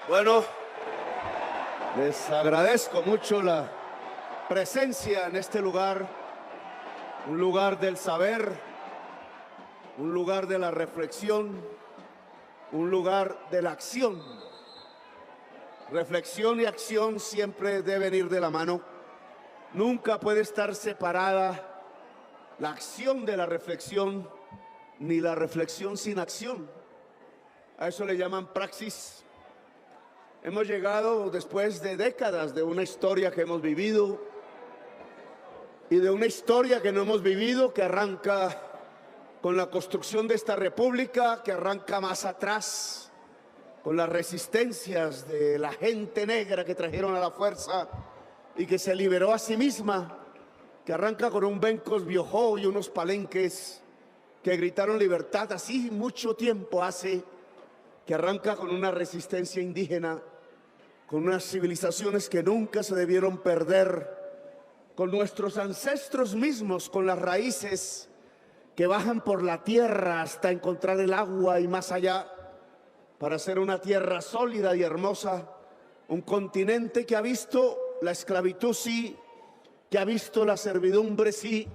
Bueno, les agradezco mucho la presencia en este lugar, un lugar del saber, un lugar de la reflexión, un lugar de la acción. Reflexión y acción siempre deben ir de la mano. Nunca puede estar separada la acción de la reflexión, ni la reflexión sin acción. A eso le llaman praxis. Hemos llegado después de décadas de una historia que hemos vivido y de una historia que no hemos vivido, que arranca con la construcción de esta república, que arranca más atrás con las resistencias de la gente negra que trajeron a la fuerza y que se liberó a sí misma, que arranca con un Bencos Biojó y unos palenques que gritaron libertad así mucho tiempo hace, que arranca con una resistencia indígena, con unas civilizaciones que nunca se debieron perder, con nuestros ancestros mismos, con las raíces que bajan por la tierra hasta encontrar el agua y más allá, para hacer una tierra sólida y hermosa, un continente que ha visto la esclavitud sí, que ha visto la servidumbre sí,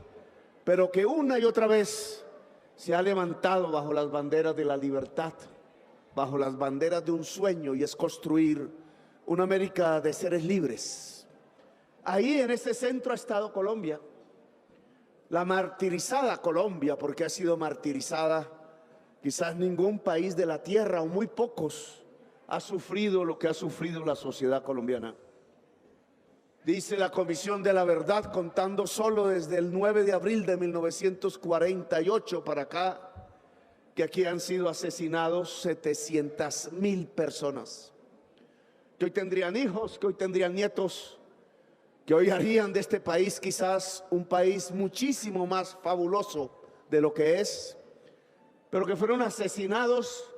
pero que una y otra vez se ha levantado bajo las banderas de la libertad, bajo las banderas de un sueño, y es construir una América de seres libres. Ahí en ese centro ha estado Colombia, la martirizada Colombia, porque ha sido martirizada. Quizás ningún país de la tierra, o muy pocos, ha sufrido lo que ha sufrido la sociedad colombiana. Dice la Comisión de la Verdad, contando solo desde el 9 de abril de 1948 para acá, que aquí han sido asesinados 700.000 personas, que hoy tendrían hijos, que hoy tendrían nietos, que hoy harían de este país quizás un país muchísimo más fabuloso de lo que es, pero que fueron asesinados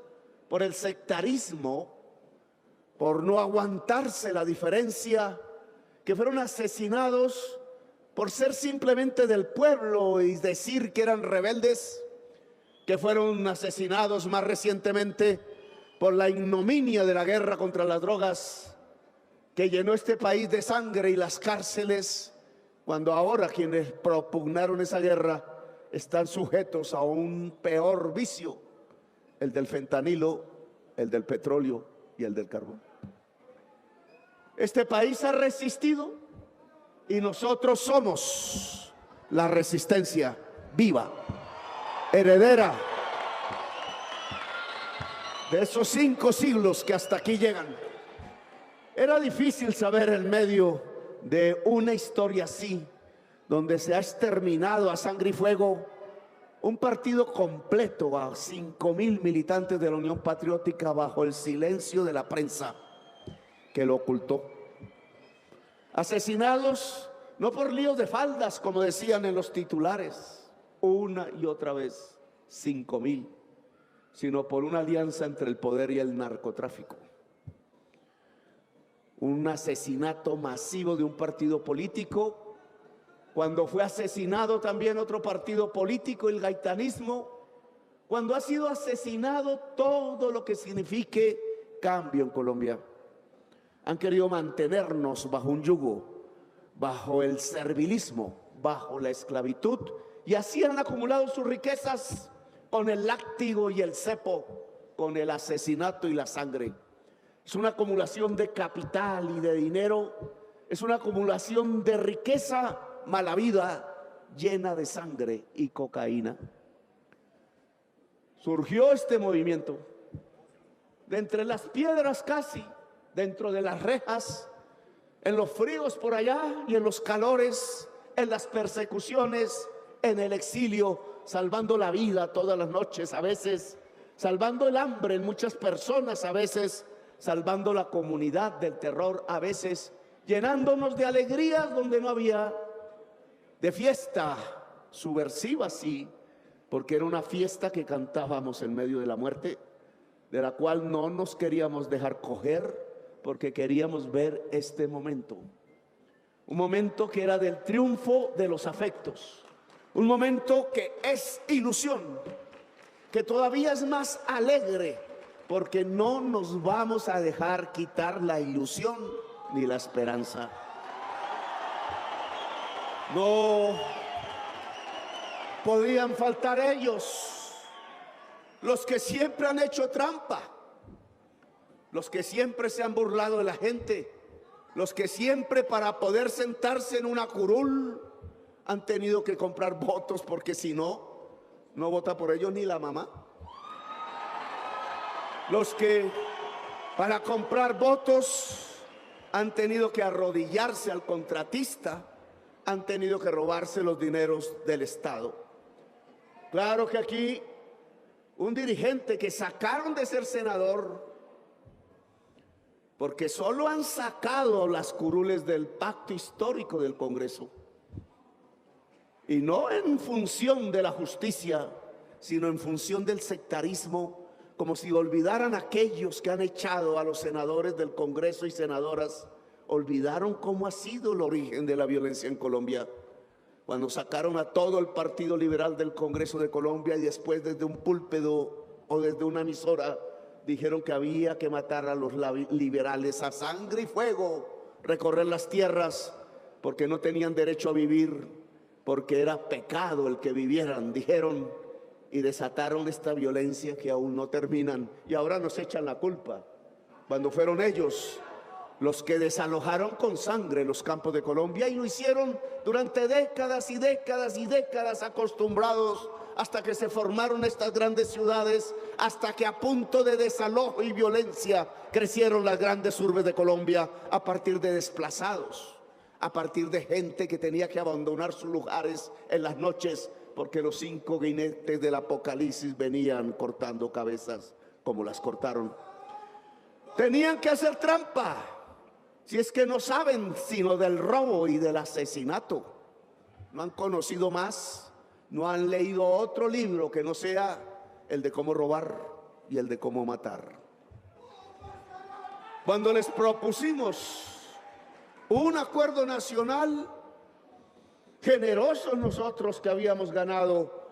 por el sectarismo, por no aguantarse la diferencia, que fueron asesinados por ser simplemente del pueblo y decir que eran rebeldes, que fueron asesinados más recientemente por la ignominia de la guerra contra las drogas, que llenó este país de sangre y las cárceles, cuando ahora quienes propugnaron esa guerra están sujetos a un peor vicio, el del fentanilo, el del petróleo y el del carbón. Este país ha resistido y nosotros somos la resistencia viva, heredera de esos 5 siglos que hasta aquí llegan. Era difícil saber en medio de una historia así, donde se ha exterminado a sangre y fuego un partido completo, a 5.000 militantes de la Unión Patriótica, bajo el silencio de la prensa que lo ocultó. Asesinados no por líos de faldas, como decían en los titulares, una y otra vez, 5.000, sino por una alianza entre el poder y el narcotráfico. Un asesinato masivo de un partido político, cuando fue asesinado también otro partido político, el gaitanismo, cuando ha sido asesinado todo lo que signifique cambio en Colombia. Han querido mantenernos bajo un yugo, bajo el servilismo, bajo la esclavitud, y así han acumulado sus riquezas con el látigo y el cepo, con el asesinato y la sangre. Es una acumulación de capital y de dinero, es una acumulación de riqueza mala vida, llena de sangre y cocaína. Surgió este movimiento de entre las piedras casi, dentro de las rejas, en los fríos por allá y en los calores, en las persecuciones, en el exilio, salvando la vida todas las noches, a veces salvando el hambre en muchas personas, a veces salvando la comunidad del terror, a veces llenándonos de alegrías donde no había, de fiesta subversiva, sí, porque era una fiesta que cantábamos en medio de la muerte, de la cual no nos queríamos dejar coger, porque queríamos ver este momento. Un momento que era del triunfo de los afectos, un momento que es ilusión, que todavía es más alegre porque no nos vamos a dejar quitar la ilusión ni la esperanza. No podían faltar ellos, los que siempre han hecho trampa, los que siempre se han burlado de la gente, los que siempre para poder sentarse en una curul han tenido que comprar votos, porque si no, no vota por ellos ni la mamá. Los que para comprar votos han tenido que arrodillarse al contratista, han tenido que robarse los dineros del Estado. Claro que aquí un dirigente que sacaron de ser senador, porque solo han sacado las curules del pacto histórico del Congreso, y no en función de la justicia, sino en función del sectarismo, como si olvidaran aquellos que han echado a los senadores del Congreso y senadoras, olvidaron cómo ha sido el origen de la violencia en Colombia. Cuando sacaron a todo el Partido Liberal del Congreso de Colombia y después desde un púlpito o desde una emisora dijeron que había que matar a los liberales a sangre y fuego, recorrer las tierras porque no tenían derecho a vivir, porque era pecado el que vivieran, dijeron, y desataron esta violencia que aún no terminan. Y ahora nos echan la culpa, cuando fueron ellos los que desalojaron con sangre los campos de Colombia, y lo hicieron durante décadas y décadas y décadas, acostumbrados hasta que se formaron estas grandes ciudades, hasta que a punto de desalojo y violencia crecieron las grandes urbes de Colombia a partir de desplazados, a partir de gente que tenía que abandonar sus lugares en las noches porque los 5 jinetes del Apocalipsis venían cortando cabezas como las cortaron. Tenían que hacer trampa, si es que no saben sino del robo y del asesinato. No han conocido más, no han leído otro libro que no sea el de cómo robar y el de cómo matar. Cuando les propusimos un acuerdo nacional, generosos nosotros que habíamos ganado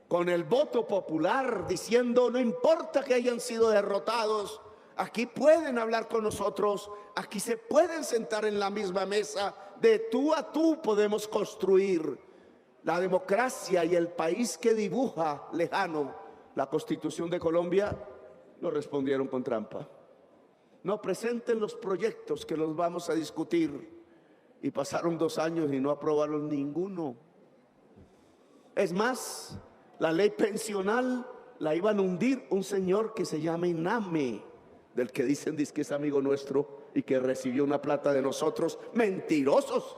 con el voto popular, diciendo no importa que hayan sido derrotados, aquí pueden hablar con nosotros, aquí se pueden sentar en la misma mesa, de tú a tú podemos construir la democracia y el país que dibuja lejano la Constitución de Colombia. Nos respondieron con trampa. No presenten los proyectos que los vamos a discutir. Y pasaron 2 años y no aprobaron ninguno. Es más, la ley pensional la iban a hundir un señor que se llama Iname, del que dicen que es amigo nuestro y que recibió una plata de nosotros. ¡Mentirosos!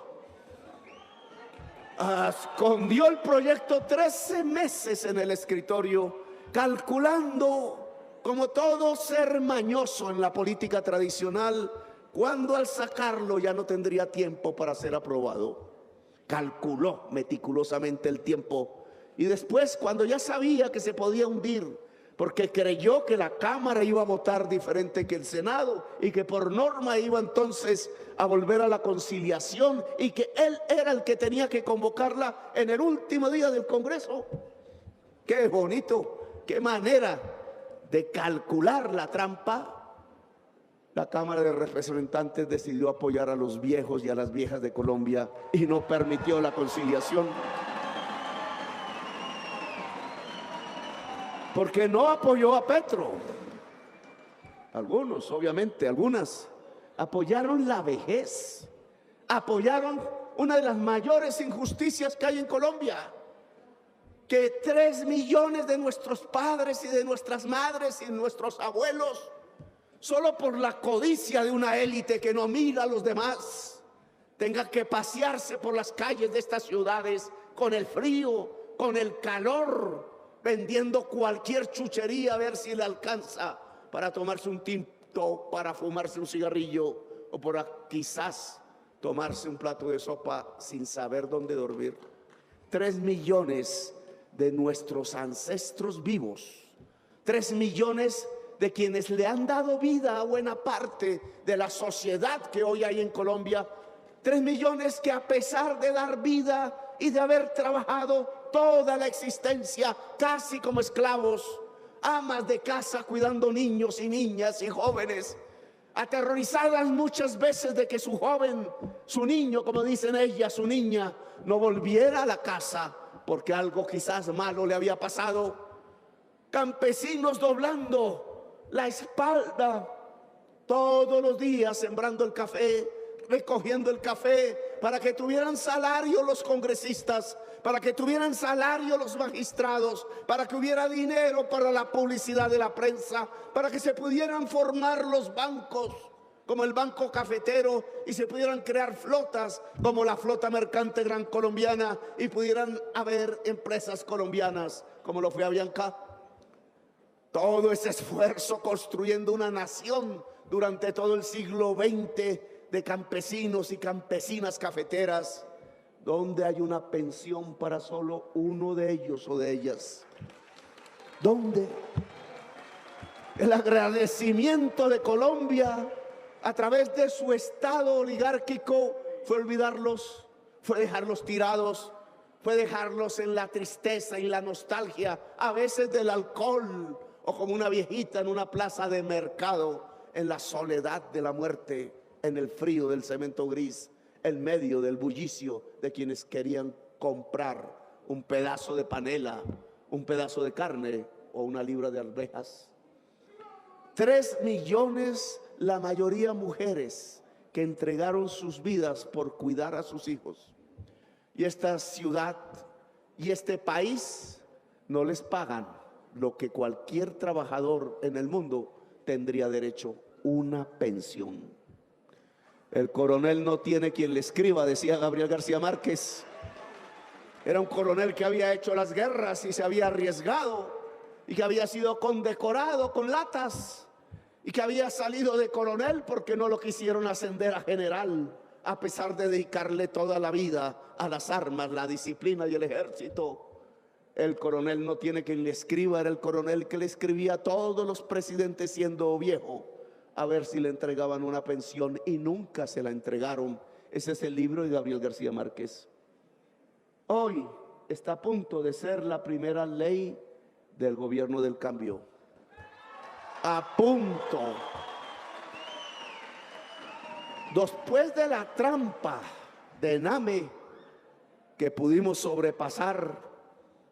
Escondió el proyecto 13 meses en el escritorio, calculando, como todo ser mañoso en la política tradicional, cuando al sacarlo ya no tendría tiempo para ser aprobado. Calculó meticulosamente el tiempo y después, cuando ya sabía que se podía hundir, porque creyó que la Cámara iba a votar diferente que el Senado y que por norma iba entonces a volver a la conciliación y que él era el que tenía que convocarla en el último día del Congreso. ¡Qué bonito! ¡Qué manera de calcular la trampa! La Cámara de Representantes decidió apoyar a los viejos y a las viejas de Colombia y no permitió la conciliación. Porque no apoyó a Petro. Algunos, obviamente, algunas apoyaron la vejez, apoyaron una de las mayores injusticias que hay en Colombia, que 3 millones de nuestros padres y de nuestras madres y de nuestros abuelos, solo por la codicia de una élite que no mira a los demás, tenga que pasearse por las calles de estas ciudades con el frío, con el calor, vendiendo cualquier chuchería a ver si le alcanza para tomarse un tinto, para fumarse un cigarrillo o para quizás tomarse un plato de sopa sin saber dónde dormir. 3 millones de nuestros ancestros vivos, 3 millones de quienes le han dado vida a buena parte de la sociedad que hoy hay en Colombia, 3 millones que a pesar de dar vida y de haber trabajado toda la existencia casi como esclavos, amas de casa cuidando niños y niñas y jóvenes, aterrorizadas muchas veces de que su joven, su niño, como dicen ellas, su niña, no volviera a la casa porque algo quizás malo le había pasado. Campesinos doblando la espalda todos los días, sembrando el café, recogiendo el café, para que tuvieran salario los congresistas, para que tuvieran salario los magistrados, para que hubiera dinero para la publicidad de la prensa, para que se pudieran formar los bancos como el Banco Cafetero y se pudieran crear flotas como la Flota Mercante Gran Colombiana y pudieran haber empresas colombianas como lo fue Avianca. Todo ese esfuerzo construyendo una nación durante todo el siglo XX de campesinos y campesinas cafeteras, donde hay una pensión para solo uno de ellos o de ellas. ¿Dónde? El agradecimiento de Colombia a través de su estado oligárquico fue olvidarlos, fue dejarlos tirados, fue dejarlos en la tristeza y la nostalgia, a veces del alcohol, o como una viejita en una plaza de mercado, en la soledad de la muerte, en el frío del cemento gris, en medio del bullicio de quienes querían comprar un pedazo de panela, un pedazo de carne o una libra de arvejas. 3 millones, la mayoría mujeres, que entregaron sus vidas por cuidar a sus hijos. Y esta ciudad y este país no les pagan lo que cualquier trabajador en el mundo tendría derecho: una pensión. El coronel no tiene quien le escriba, decía Gabriel García Márquez. Era un coronel que había hecho las guerras y se había arriesgado, y que había sido condecorado con latas, y que había salido de coronel porque no lo quisieron ascender a general, a pesar de dedicarle toda la vida a las armas, la disciplina y el ejército. El coronel no tiene quien le escriba, era el coronel que le escribía a todos los presidentes siendo viejo, a ver si le entregaban una pensión, y nunca se la entregaron. Ese es el libro de Gabriel García Márquez. Hoy está a punto de ser la primera ley del gobierno del cambio. A punto. Después de la trampa de Name que pudimos sobrepasar,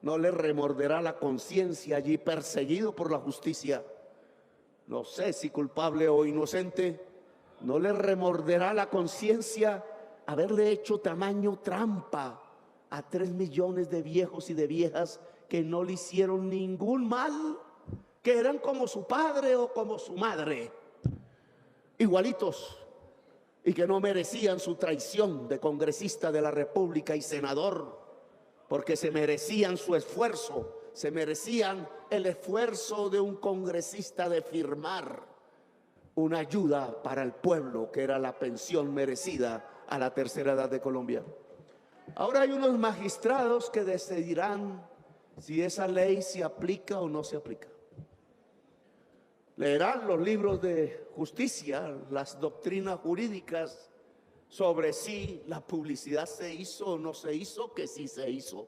no le remorderá la conciencia allí perseguido por la justicia. No sé si culpable o inocente, no le remorderá la conciencia haberle hecho tamaño trampa a 3 millones de viejos y de viejas que no le hicieron ningún mal, que eran como su padre o como su madre, igualitos, y que no merecían su traición de congresista de la República y senador, porque se merecían su esfuerzo, se merecían el esfuerzo de un congresista de firmar una ayuda para el pueblo, que era la pensión merecida a la tercera edad de Colombia. Ahora hay unos magistrados que decidirán si esa ley se aplica o no se aplica. Leerán los libros de justicia, las doctrinas jurídicas sobre si la publicidad se hizo o no se hizo, que sí se hizo.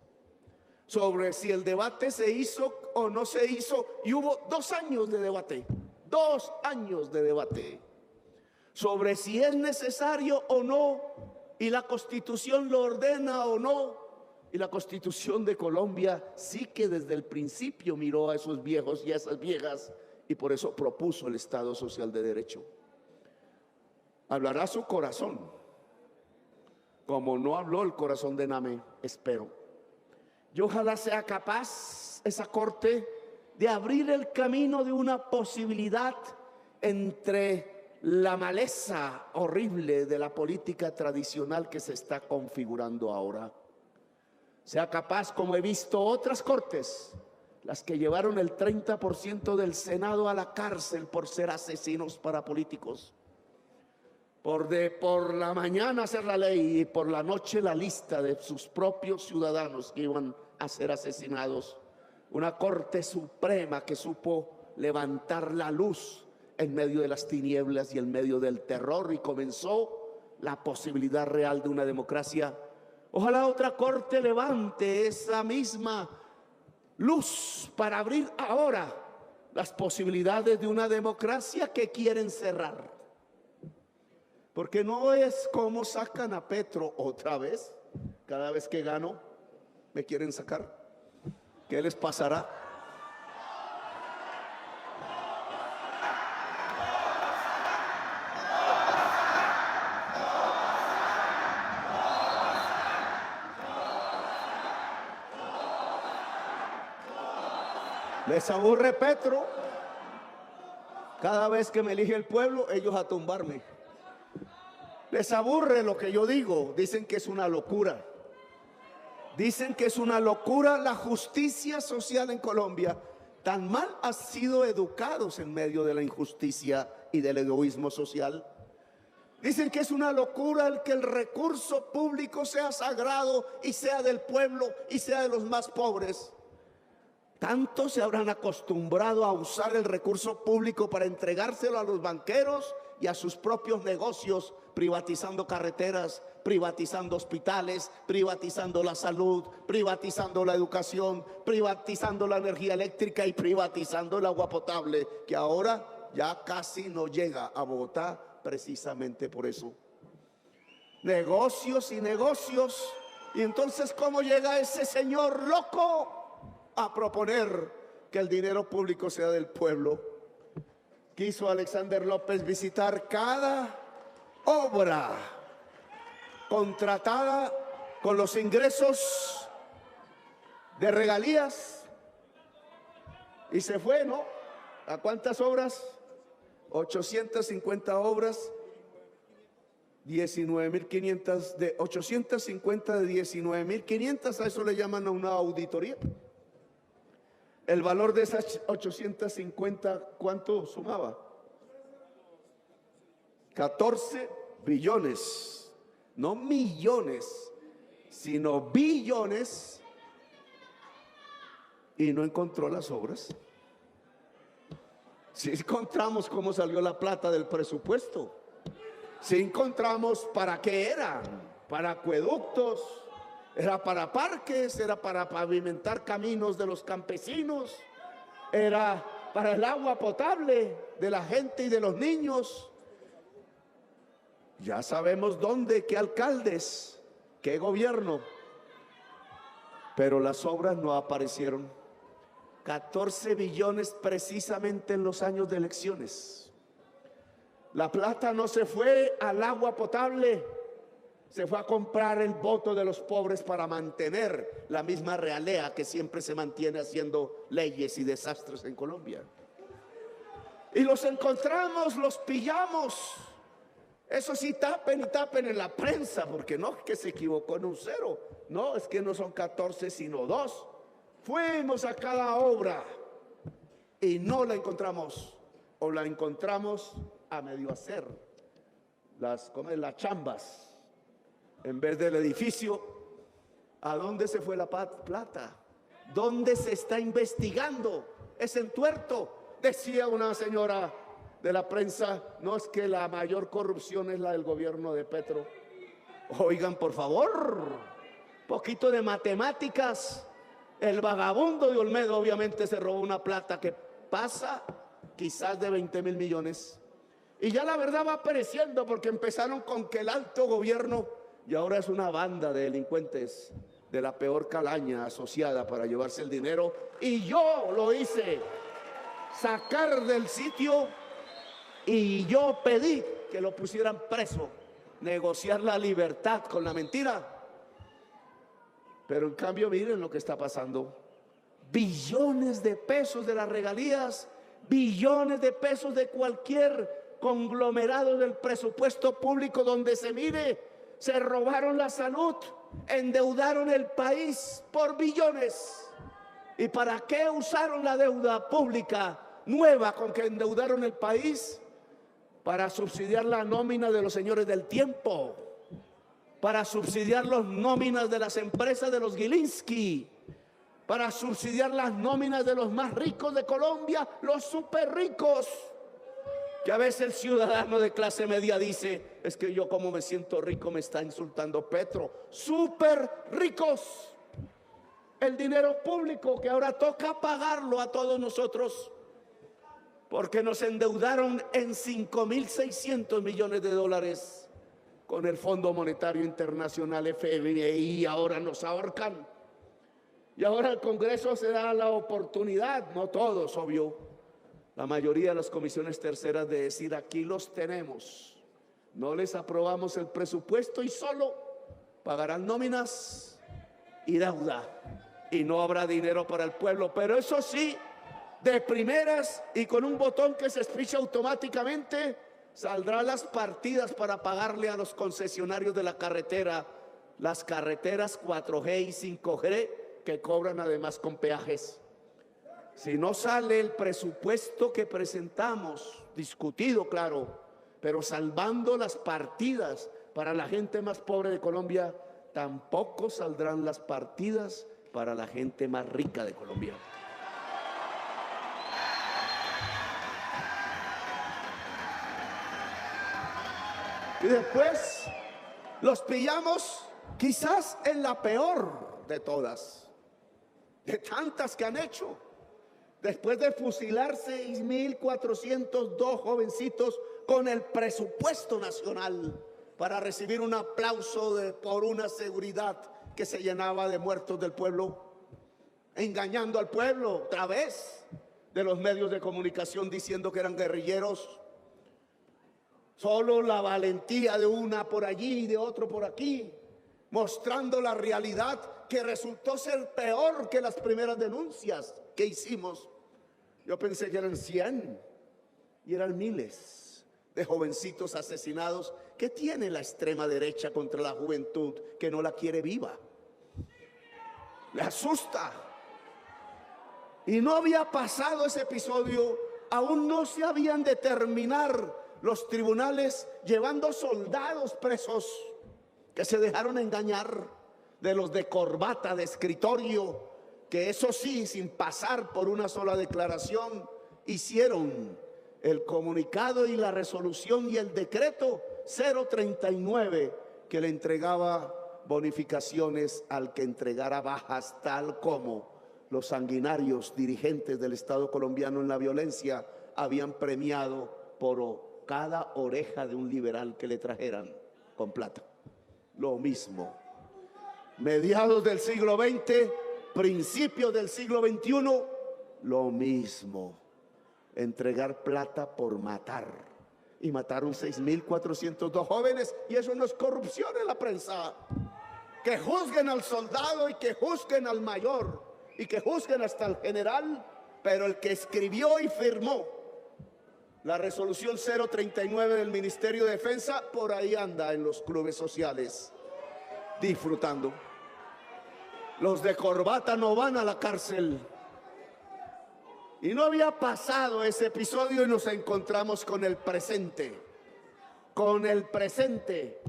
Sobre si el debate se hizo o no se hizo, y hubo 2 años de debate, 2 años de debate. Sobre si es necesario o no, y la Constitución lo ordena o no. Y la Constitución de Colombia sí que desde el principio miró a esos viejos y a esas viejas, y por eso propuso el Estado Social de Derecho. Hablará su corazón, como no habló el corazón de Name, espero. Y ojalá sea capaz esa corte de abrir el camino de una posibilidad entre la maleza horrible de la política tradicional que se está configurando ahora. Sea capaz, como he visto otras cortes, las que llevaron el 30% del Senado a la cárcel por ser asesinos parapolíticos, por la mañana hacer la ley y por la noche la lista de sus propios ciudadanos que iban a ser asesinados. Una Corte Suprema que supo levantar la luz en medio de las tinieblas y en medio del terror, y comenzó la posibilidad real de una democracia. Ojalá otra corte levante esa misma luz para abrir ahora las posibilidades de una democracia que quieren cerrar. Porque no es como sacan a Petro otra vez. Cada vez que gano, me quieren sacar. ¿Qué les pasará? Les aburre Petro. Cada vez que me elige el pueblo, ellos a tumbarme. Les aburre lo que yo digo. Dicen que es una locura. Dicen que es una locura la justicia social en Colombia. Tan mal han sido educados en medio de la injusticia y del egoísmo social. Dicen que es una locura el que el recurso público sea sagrado y sea del pueblo y sea de los más pobres. Tanto se habrán acostumbrado a usar el recurso público para entregárselo a los banqueros y a sus propios negocios, privatizando carreteras, privatizando hospitales, privatizando la salud, privatizando la educación, privatizando la energía eléctrica y privatizando el agua potable, que ahora ya casi no llega a Bogotá precisamente por eso. Negocios y negocios. Y entonces, ¿cómo llega ese señor loco a proponer que el dinero público sea del pueblo? Quiso Alexander López visitar cada obra contratada con los ingresos de regalías y se fue, ¿no? ¿A cuántas obras? 850 obras, 19.500 de 850 de 19.500, a eso le llaman a una auditoría. El valor de esas 850, ¿cuánto sumaba? 14 billones, no millones, sino billones, y no encontró las obras. Si encontramos cómo salió la plata del presupuesto, si encontramos para qué eran, para acueductos, era para parques, era para pavimentar caminos de los campesinos, era para el agua potable de la gente y de los niños. Ya sabemos dónde, qué alcaldes, qué gobierno, pero las obras no aparecieron. 14 billones precisamente en los años de elecciones. La plata no se fue al agua potable, se fue a comprar el voto de los pobres para mantener la misma realea que siempre se mantiene haciendo leyes y desastres en Colombia. Y los encontramos, los pillamos. Eso sí, tapen y tapen en la prensa, porque no es que se equivocó en un cero, no, es que no son 14 sino 2. Fuimos a cada obra y no la encontramos, o la encontramos a medio hacer, las chambas. En vez del edificio, ¿a dónde se fue la plata? ¿Dónde se está investigando ese entuerto? Decía una señora de la prensa, no es que la mayor corrupción es la del gobierno de Petro. Oigan, por favor, poquito de matemáticas. El vagabundo de Olmedo obviamente se robó una plata que pasa quizás de 20.000 millones. Y ya la verdad va apareciendo, porque empezaron con que el alto gobierno, y ahora es una banda de delincuentes de la peor calaña asociada para llevarse el dinero. Y yo lo hice sacar del sitio y yo pedí que lo pusieran preso, negociar la libertad con la mentira. Pero en cambio miren lo que está pasando. Billones de pesos de las regalías, billones de pesos de cualquier conglomerado del presupuesto público donde se mire. Se robaron la salud, endeudaron el país por billones. ¿Y para qué usaron la deuda pública nueva con que endeudaron el país? Para subsidiar la nómina de los señores del tiempo, para subsidiar las nóminas de las empresas de los Gilinski, para subsidiar las nóminas de los más ricos de Colombia, los súper ricos. Que a veces el ciudadano de clase media dice, es que yo como me siento rico me está insultando Petro. Súper ricos. El dinero público que ahora toca pagarlo a todos nosotros. porque nos endeudaron en 5.600 millones de dólares con el Fondo Monetario Internacional, FMI, ahora nos ahorcan. Y ahora el Congreso se da la oportunidad, no todos, obvio, la mayoría de las comisiones terceras, de decir: aquí los tenemos, no les aprobamos el presupuesto y solo pagarán nóminas y deuda, y no habrá dinero para el pueblo. Pero eso sí, de primeras y con un botón que se espicha automáticamente, saldrán las partidas para pagarle a los concesionarios de la carretera, las carreteras 4G y 5G, que cobran además con peajes. Si no sale el presupuesto que presentamos, discutido, claro, pero salvando las partidas para la gente más pobre de Colombia, tampoco saldrán las partidas para la gente más rica de Colombia. Y después los pillamos quizás en la peor de todas, de tantas que han hecho. Después de fusilar 6.402 jovencitos con el presupuesto nacional para recibir un aplauso por una seguridad que se llenaba de muertos del pueblo, engañando al pueblo otra vez de los medios de comunicación diciendo que eran guerrilleros. Solo la valentía de una por allí y de otro por aquí, mostrando la realidad que resultó ser peor que las primeras denuncias que hicimos. Yo pensé que eran 100 y eran miles de jovencitos asesinados. ¿Qué tiene la extrema derecha contra la juventud que no la quiere viva? Le asusta. Y no había pasado ese episodio, aún no se habían de terminar los tribunales llevando soldados presos que se dejaron engañar, de los de corbata, de escritorio, que eso sí, sin pasar por una sola declaración, hicieron el comunicado y la resolución y el decreto 039 que le entregaba bonificaciones al que entregara bajas, tal como los sanguinarios dirigentes del Estado colombiano en la violencia habían premiado por cada oreja de un liberal que le trajeran con plata. Lo mismo. Mediados del siglo XX, principios del siglo XXI, lo mismo. Entregar plata por matar. Y mataron 6.402 jóvenes, y eso no es corrupción en la prensa. Que juzguen al soldado y que juzguen al mayor y que juzguen hasta el general, pero el que escribió y firmó la resolución 039 del Ministerio de Defensa, por ahí anda en los clubes sociales, disfrutando. Los de corbata no van a la cárcel. Y no había pasado ese episodio y nos encontramos con el presente. Con el presente.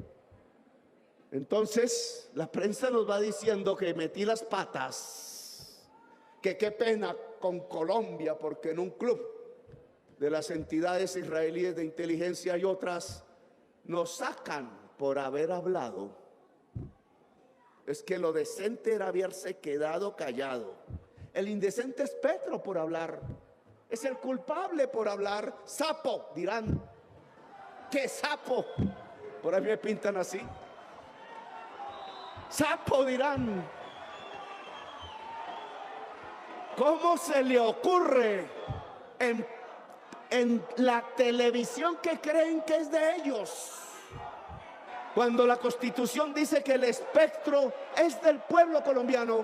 Entonces, la prensa nos va diciendo que metí las patas, que qué pena con Colombia, porque en un club de las entidades israelíes de inteligencia y otras nos sacan por haber hablado. Es que lo decente era haberse quedado callado. El indecente es Petro por hablar, es el culpable por hablar. Sapo, dirán. ¿Qué sapo? Por ahí me pintan así. Sapo, dirán. ¿Cómo se le ocurre en la televisión que creen que es de ellos, cuando la Constitución dice que el espectro es del pueblo colombiano?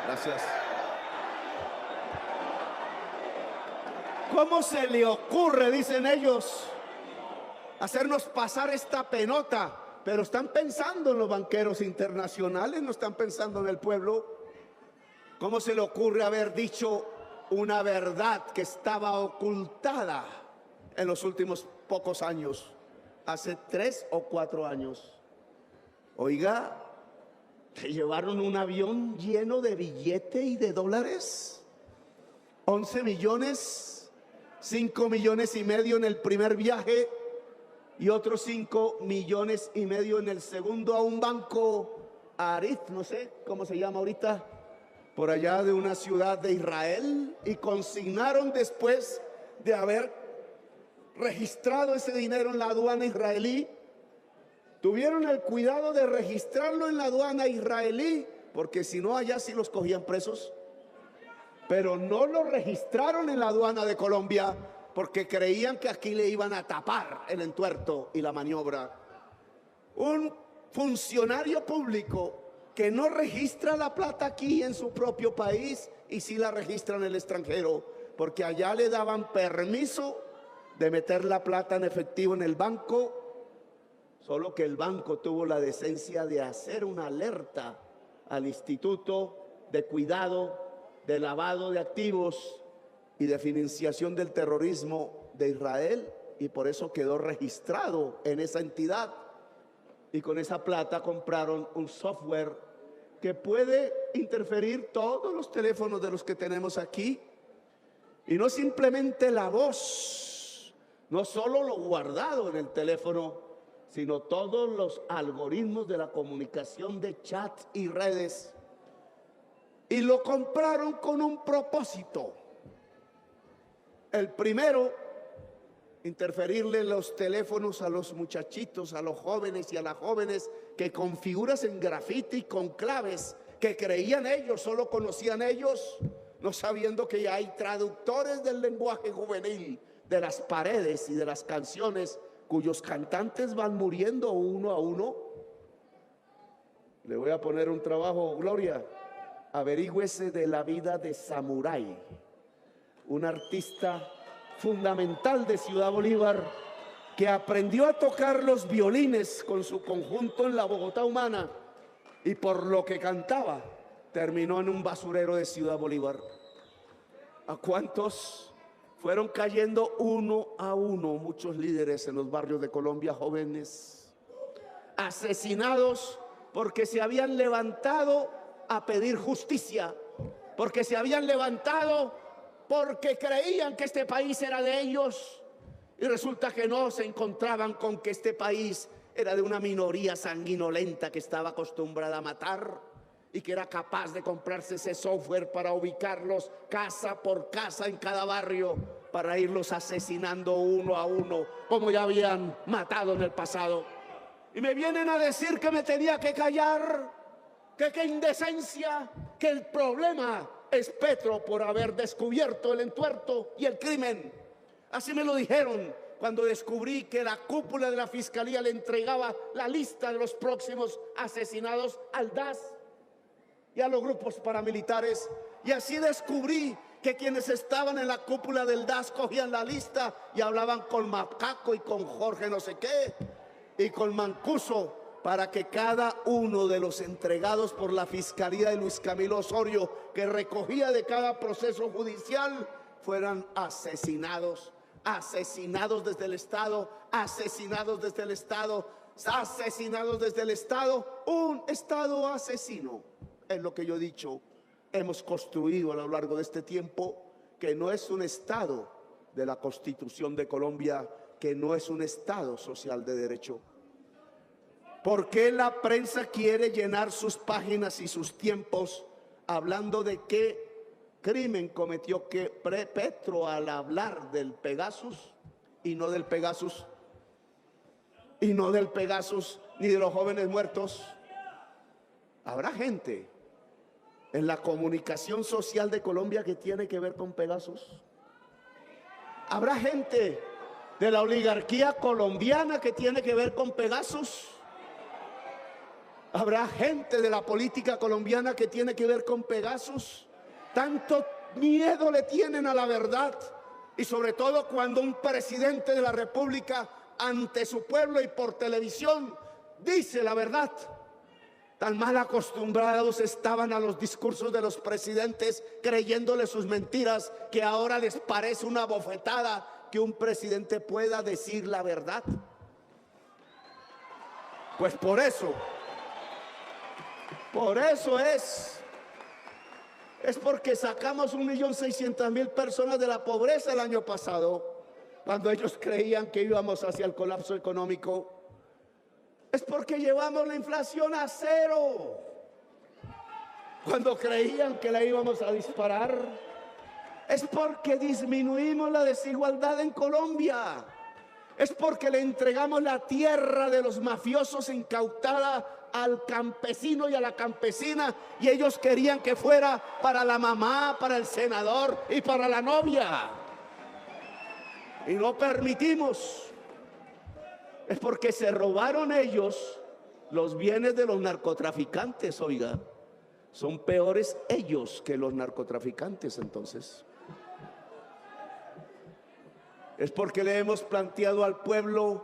Gracias. ¿Cómo se le ocurre, dicen ellos, hacernos pasar esta penota? Pero están pensando en los banqueros internacionales, no están pensando en el pueblo. ¿Cómo se le ocurre haber dicho una verdad que estaba ocultada en los últimos pocos años, hace 3 o 4 años? Oiga, que llevaron un avión lleno de billete y de dólares. 11 millones, 5 millones y medio en el primer viaje y otros 5 millones y medio en el segundo a un banco Arit, no sé cómo se llama ahorita, por allá de una ciudad de Israel, y consignaron, después de haber registrado ese dinero en la aduana israelí, tuvieron el cuidado de registrarlo en la aduana israelí, porque si no allá sí los cogían presos, pero no lo registraron en la aduana de Colombia porque creían que aquí le iban a tapar el entuerto y la maniobra. Un funcionario público que no registra la plata aquí en su propio país y sí la registra en el extranjero, porque allá le daban permiso de meter la plata en efectivo en el banco, solo que el banco tuvo la decencia de hacer una alerta al Instituto de Cuidado de Lavado de Activos y de Financiación del Terrorismo de Israel, y por eso quedó registrado en esa entidad. Y con esa plata compraron un software que puede interferir todos los teléfonos de los que tenemos aquí, y no simplemente la voz, no solo lo guardado en el teléfono, sino todos los algoritmos de la comunicación de chat y redes. Y lo compraron con un propósito. El primero, interferirle los teléfonos a los muchachitos, a los jóvenes y a las jóvenes que con figuras en grafiti, con claves que creían ellos, solo conocían ellos, no sabiendo que ya hay traductores del lenguaje juvenil, de las paredes y de las canciones, cuyos cantantes van muriendo uno a uno. Le voy a poner un trabajo, Gloria. Averígüese de la vida de Samurai, un artista fundamental de Ciudad Bolívar que aprendió a tocar los violines con su conjunto en la Bogotá humana, y por lo que cantaba terminó en un basurero de Ciudad Bolívar. ¿A cuántos fueron cayendo uno a uno muchos líderes en los barrios de Colombia, jóvenes, asesinados porque se habían levantado a pedir justicia, porque se habían levantado porque creían que este país era de ellos, y resulta que no, se encontraban con que este país era de una minoría sanguinolenta que estaba acostumbrada a matar y que era capaz de comprarse ese software para ubicarlos casa por casa en cada barrio, para irlos asesinando uno a uno, como ya habían matado en el pasado. Y me vienen a decir que me tenía que callar, que qué indecencia, que el problema es Petro por haber descubierto el entuerto y el crimen. Así me lo dijeron cuando descubrí que la cúpula de la Fiscalía le entregaba la lista de los próximos asesinados al DAS y a los grupos paramilitares. Y así descubrí que quienes estaban en la cúpula del DAS cogían la lista y hablaban con Macaco y con Jorge no sé qué y con Mancuso, para que cada uno de los entregados por la Fiscalía de Luis Camilo Osorio, que recogía de cada proceso judicial, fueran asesinados. Asesinados desde el Estado, asesinados desde el Estado, asesinados desde el Estado. Un Estado asesino, es lo que yo he dicho. Hemos construido a lo largo de este tiempo, que no es un Estado de la Constitución de Colombia, que no es un Estado social de derecho. ¿Por qué la prensa quiere llenar sus páginas y sus tiempos hablando de qué crimen cometió que Petro al hablar del Pegasus y no del Pegasus? Y no del Pegasus ni de los jóvenes muertos. Habrá gente en la comunicación social de Colombia que tiene que ver con Pegasus. Habrá gente de la oligarquía colombiana que tiene que ver con Pegasus. Habrá gente de la política colombiana que tiene que ver con Pegasus. Tanto miedo le tienen a la verdad, y sobre todo cuando un presidente de la República ante su pueblo y por televisión dice la verdad. Tan mal acostumbrados estaban a los discursos de los presidentes, creyéndole sus mentiras, que ahora les parece una bofetada que un presidente pueda decir la verdad. Pues por eso Por eso es porque sacamos 1.600.000 personas de la pobreza el año pasado, cuando ellos creían que íbamos hacia el colapso económico. Es porque llevamos la inflación a cero, cuando creían que la íbamos a disparar. Es porque disminuimos la desigualdad en Colombia. Es porque le entregamos la tierra de los mafiosos incautada al campesino y a la campesina, y ellos querían que fuera para la mamá, para el senador y para la novia. Y no permitimos. Es porque se robaron ellos los bienes de los narcotraficantes, oiga. Son peores ellos que los narcotraficantes, entonces. Es porque le hemos planteado al pueblo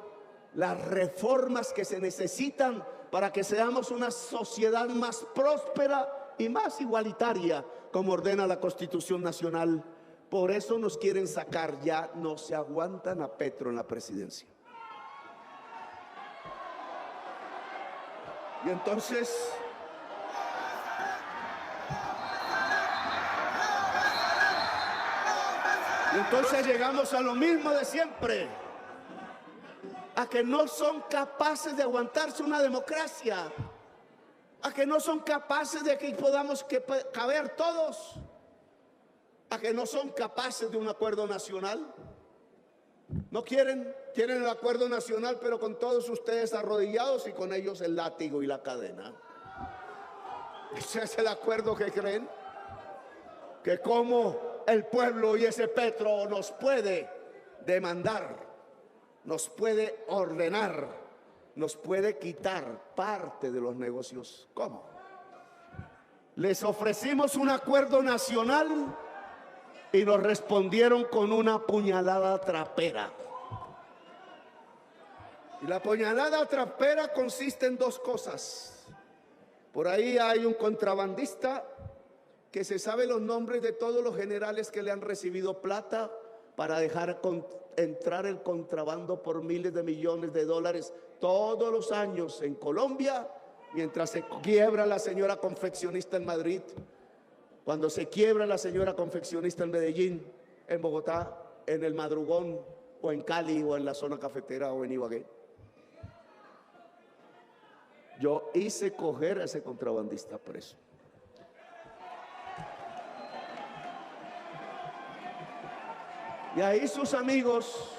las reformas que se necesitan para que seamos una sociedad más próspera y más igualitaria, como ordena la Constitución Nacional. Por eso nos quieren sacar, ya no se aguantan a Petro en la presidencia. Y entonces llegamos a lo mismo de siempre, a que no son capaces de aguantarse una democracia, a que no son capaces de que podamos caber todos, a que no son capaces de un acuerdo nacional. No quieren el acuerdo nacional, pero con todos ustedes arrodillados y con ellos el látigo y la cadena. ¿Ese es el acuerdo que creen? Que como el pueblo y ese Petro nos puede demandar, nos puede ordenar, nos puede quitar parte de los negocios. ¿Cómo? Les ofrecimos un acuerdo nacional y nos respondieron con una puñalada trapera. Y la puñalada trapera consiste en dos cosas. Por ahí hay un contrabandista que se sabe los nombres de todos los generales que le han recibido plata para dejar entrar el contrabando por miles de millones de dólares todos los años en Colombia, mientras se quiebra la señora confeccionista en Madrid, cuando se quiebra la señora confeccionista en Medellín, en Bogotá, en el Madrugón, o en Cali, o en la zona cafetera, o en Ibagué. Yo hice coger a ese contrabandista preso. Y ahí sus amigos,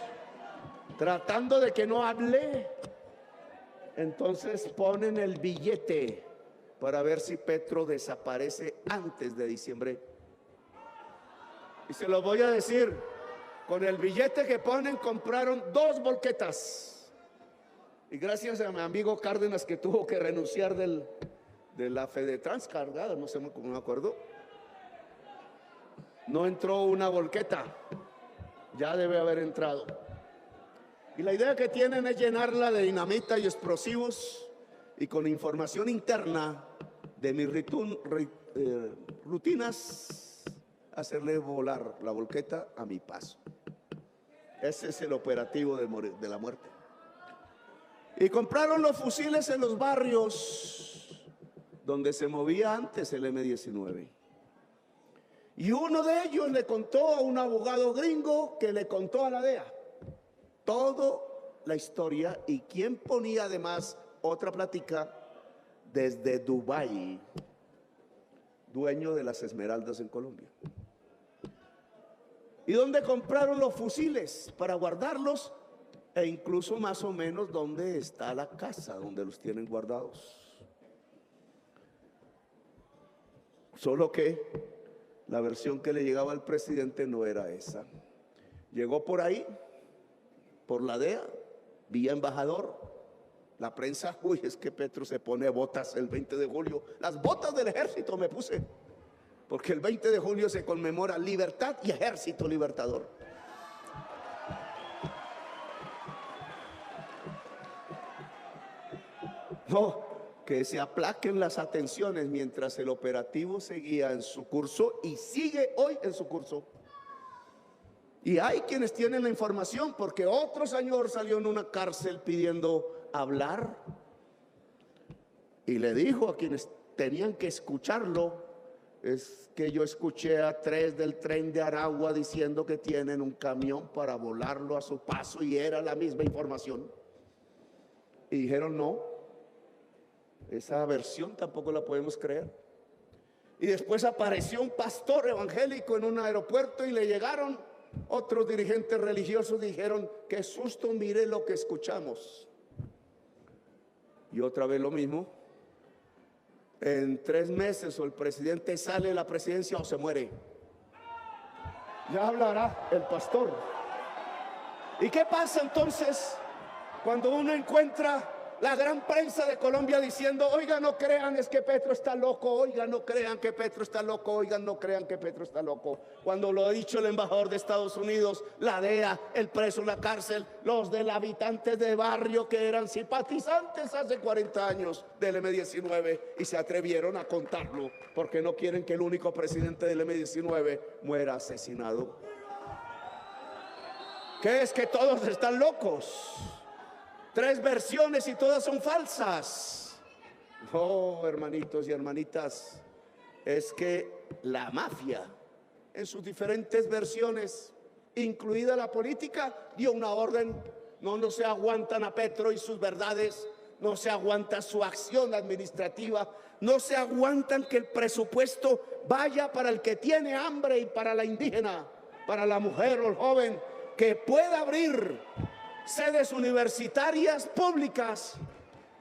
tratando de que no hable, entonces ponen el billete para ver si Petro desaparece antes de diciembre. Y se lo voy a decir, con el billete que ponen compraron 2 volquetas. Y gracias a mi amigo Cárdenas, que tuvo que renunciar de la Fedetrans cargada, no sé cómo me acuerdo, no entró una volqueta. Ya debe haber entrado. Y la idea que tienen es llenarla de dinamita y explosivos, y con información interna de mis rutinas, hacerle volar la volqueta a mi paso. Ese es el operativo de la muerte. Y compraron los fusiles en los barrios donde se movía antes el M-19. Y uno de ellos le contó a un abogado gringo que le contó a la DEA toda la historia, y quien ponía además otra plática desde Dubái, dueño de las Esmeraldas en Colombia. ¿Y dónde compraron los fusiles para guardarlos? E incluso más o menos dónde está la casa donde los tienen guardados. Solo que la versión que le llegaba al presidente no era esa. Llegó por ahí, por la DEA, vía embajador. La prensa, uy, es que Petro se pone botas el 20 de julio. Las botas del ejército me puse, porque el 20 de julio se conmemora libertad y ejército libertador. No, que se aplaquen las atenciones mientras el operativo seguía en su curso y sigue hoy en su curso. Y hay quienes tienen la información, porque otro señor salió en una cárcel pidiendo hablar y le dijo a quienes tenían que escucharlo. Es que yo escuché a 3 del tren de Aragua diciendo que tienen un camión para volarlo a su paso y era la misma información. Y dijeron no, esa versión tampoco la podemos creer. Y después apareció un pastor evangélico en un aeropuerto y le llegaron otros dirigentes religiosos y dijeron, qué susto, mire lo que escuchamos. Y otra vez lo mismo. En 3 meses o el presidente sale de la presidencia o se muere. Ya hablará el pastor. ¿Y qué pasa entonces cuando uno encuentra la gran prensa de Colombia diciendo, oigan, no crean, es que Petro está loco, oigan, no crean que Petro está loco, oigan, no crean que Petro está loco? Cuando lo ha dicho el embajador de Estados Unidos, la DEA, el preso en la cárcel, los del habitantes de barrio que eran simpatizantes hace 40 años del M-19 y se atrevieron a contarlo porque no quieren que el único presidente del M-19 muera asesinado. ¿Qué es que todos están locos? 3 versiones y todas son falsas. No, hermanitos y hermanitas, es que la mafia, en sus diferentes versiones, incluida la política, dio una orden. No se aguantan a Petro y sus verdades, no se aguanta su acción administrativa, no se aguantan que el presupuesto vaya para el que tiene hambre y para la indígena, para la mujer o el joven que pueda abrir sedes universitarias públicas.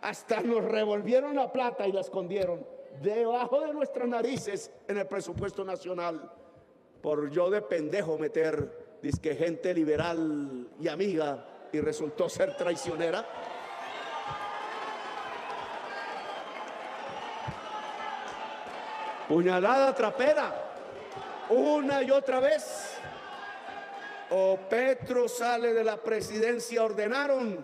Hasta nos revolvieron la plata y la escondieron debajo de nuestras narices en el presupuesto nacional, por yo de pendejo meter dizque gente liberal y amiga, y resultó ser traicionera. Puñalada trapera, una y otra vez. O Petro sale de la presidencia, ordenaron,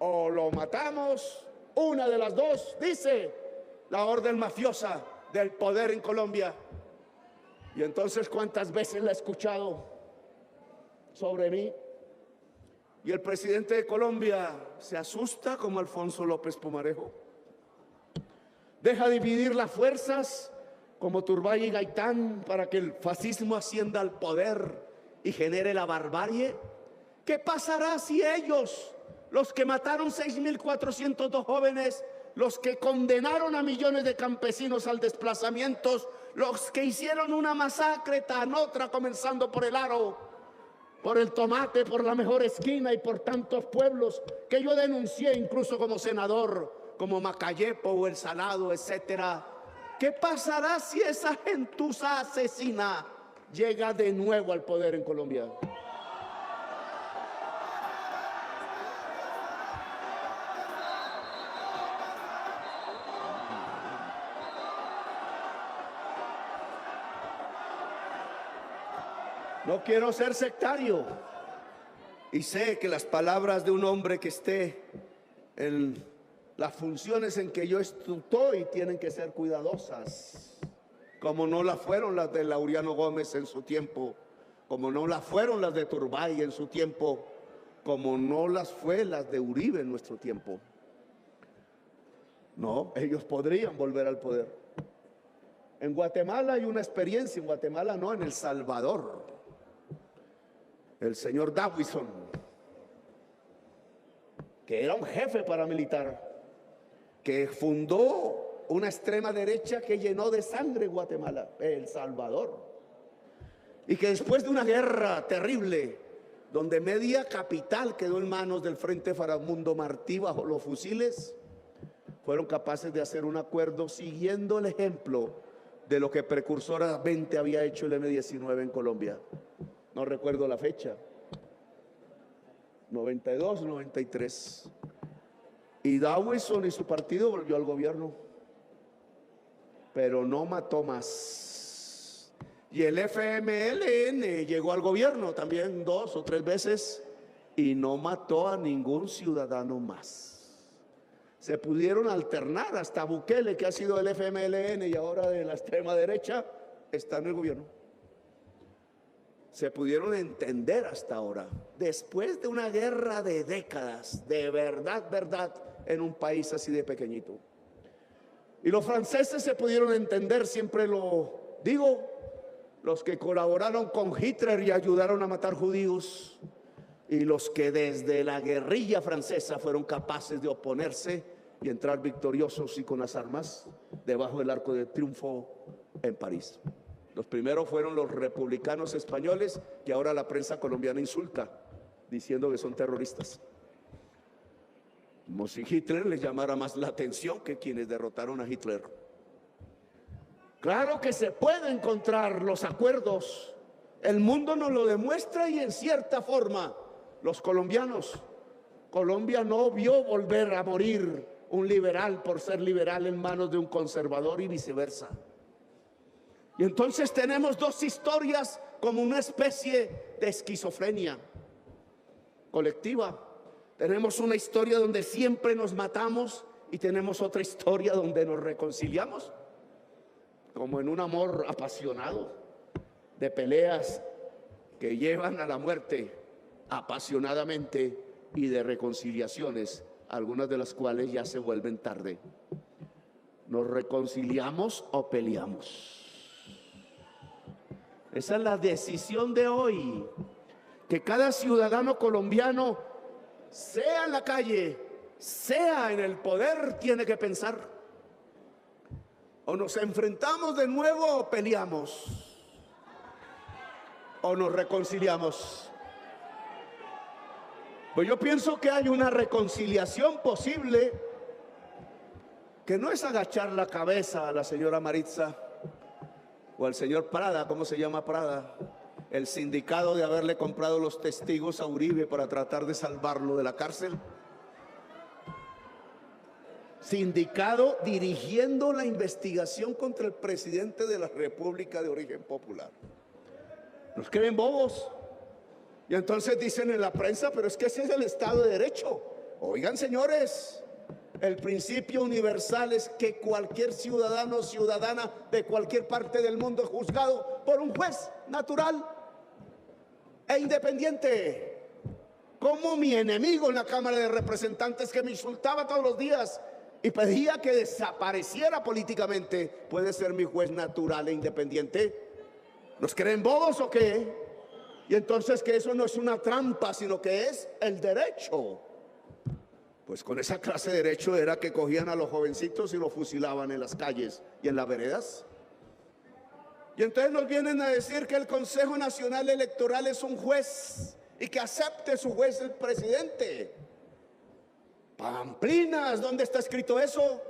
o lo matamos, una de las dos, dice la orden mafiosa del poder en Colombia. Y entonces, ¿cuántas veces la he escuchado sobre mí? Y el presidente de Colombia se asusta como Alfonso López Pumarejo. Deja dividir las fuerzas como Turbay y Gaitán para que el fascismo ascienda al poder y genere la barbarie. ¿Qué pasará si ellos, los que mataron 6.402 jóvenes, los que condenaron a millones de campesinos al desplazamiento, los que hicieron una masacre tan otra, comenzando por el Aro, por el Tomate, por la Mejor Esquina y por tantos pueblos que yo denuncié incluso como senador, como Macayepo o El Salado, etcétera? ¿Qué pasará si esa gentuza asesina llega de nuevo al poder en Colombia? No quiero ser sectario y sé que las palabras de un hombre que esté en las funciones en que yo estoy tienen que ser cuidadosas, como no la fueron las de Laureano Gómez en su tiempo, como no la fueron las de Turbay en su tiempo, como no las fue las de Uribe en nuestro tiempo. No, ellos podrían volver al poder. En Guatemala hay una experiencia, en Guatemala no, en El Salvador. El señor Dawison, que era un jefe paramilitar, que fundó una extrema derecha que llenó de sangre Guatemala, El Salvador, y que después de una guerra terrible, donde media capital quedó en manos del Frente Faramundo Martí bajo los fusiles, fueron capaces de hacer un acuerdo siguiendo el ejemplo de lo que precursoramente había hecho el M-19 en Colombia. No recuerdo la fecha, 92, 93. Y Dawson y su partido volvió al gobierno, pero no mató más. Y el FMLN llegó al gobierno también 2 o 3 veces y no mató a ningún ciudadano más. Se pudieron alternar, hasta Bukele, que ha sido del FMLN y ahora de la extrema derecha, está en el gobierno. Se pudieron entender hasta ahora, después de una guerra de décadas, de verdad, en un país así de pequeñito. Y los franceses se pudieron entender, siempre lo digo, los que colaboraron con Hitler y ayudaron a matar judíos, y los que desde la guerrilla francesa fueron capaces de oponerse y entrar victoriosos y con las armas debajo del Arco de Triunfo en París. Los primeros fueron los republicanos españoles, que ahora la prensa colombiana insulta, diciendo que son terroristas. Como si Hitler les llamara más la atención que quienes derrotaron a Hitler. Claro que se pueden encontrar los acuerdos. El mundo nos lo demuestra y en cierta forma los colombianos. Colombia no vio volver a morir un liberal por ser liberal en manos de un conservador y viceversa. Y entonces tenemos dos historias como una especie de esquizofrenia colectiva. Tenemos una historia donde siempre nos matamos y tenemos otra historia donde nos reconciliamos, como en un amor apasionado, de peleas que llevan a la muerte apasionadamente y de reconciliaciones, algunas de las cuales ya se vuelven tarde. ¿Nos reconciliamos o peleamos? Esa es la decisión de hoy, que cada ciudadano colombiano, sea en la calle, sea en el poder, tiene que pensar. O nos enfrentamos de nuevo o peleamos, o nos reconciliamos. Pues yo pienso que hay una reconciliación posible, que no es agachar la cabeza a la señora Maritza o al señor Prada. ¿Cómo se llama Prada? El sindicato de haberle comprado los testigos a Uribe para tratar de salvarlo de la cárcel. Sindicato dirigiendo la investigación contra el presidente de la República de origen popular. Nos creen bobos. Y entonces dicen en la prensa, pero es que ese es el Estado de Derecho. Oigan, señores, el principio universal es que cualquier ciudadano o ciudadana de cualquier parte del mundo es juzgado por un juez natural e independiente. Como mi enemigo en la Cámara de Representantes, que me insultaba todos los días y pedía que desapareciera políticamente, puede ser mi juez natural e independiente. ¿Nos creen bobos o qué? Y entonces que eso no es una trampa, sino que es el derecho. Pues con esa clase de derecho era que cogían a los jovencitos y los fusilaban en las calles y en las veredas. Y entonces nos vienen a decir que el Consejo Nacional Electoral es un juez y que acepte su juez el presidente. Pamplinas, ¿dónde está escrito eso?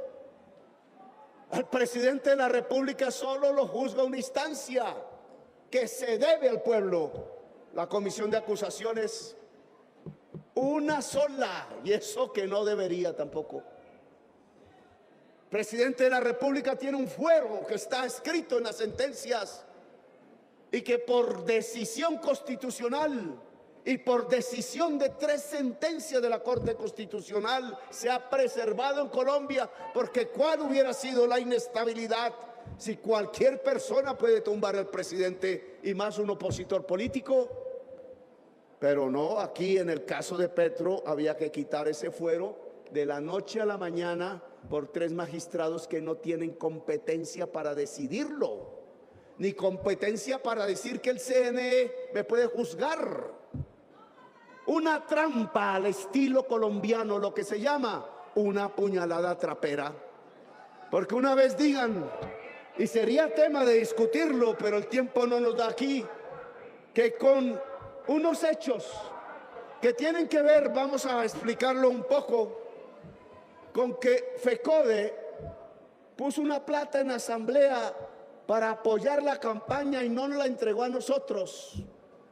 Al presidente de la República solo lo juzga una instancia que se debe al pueblo. La comisión de acusaciones, una sola, y eso que no debería tampoco. Presidente de la República tiene un fuero que está escrito en las sentencias y que por decisión constitucional y por decisión de 3 sentencias de la Corte Constitucional se ha preservado en Colombia, porque ¿cuál hubiera sido la inestabilidad si cualquier persona puede tumbar al presidente y más un opositor político? Pero no, aquí en el caso de Petro había que quitar ese fuero de la noche a la mañana por 3 magistrados que no tienen competencia para decidirlo, ni competencia para decir que el CNE me puede juzgar. Una trampa al estilo colombiano, lo que se llama una puñalada trapera. Porque una vez digan, y sería tema de discutirlo, pero el tiempo no nos da aquí, que con unos hechos que tienen que ver, vamos a explicarlo un poco, con que FECODE puso una plata en asamblea para apoyar la campaña y no nos la entregó a nosotros,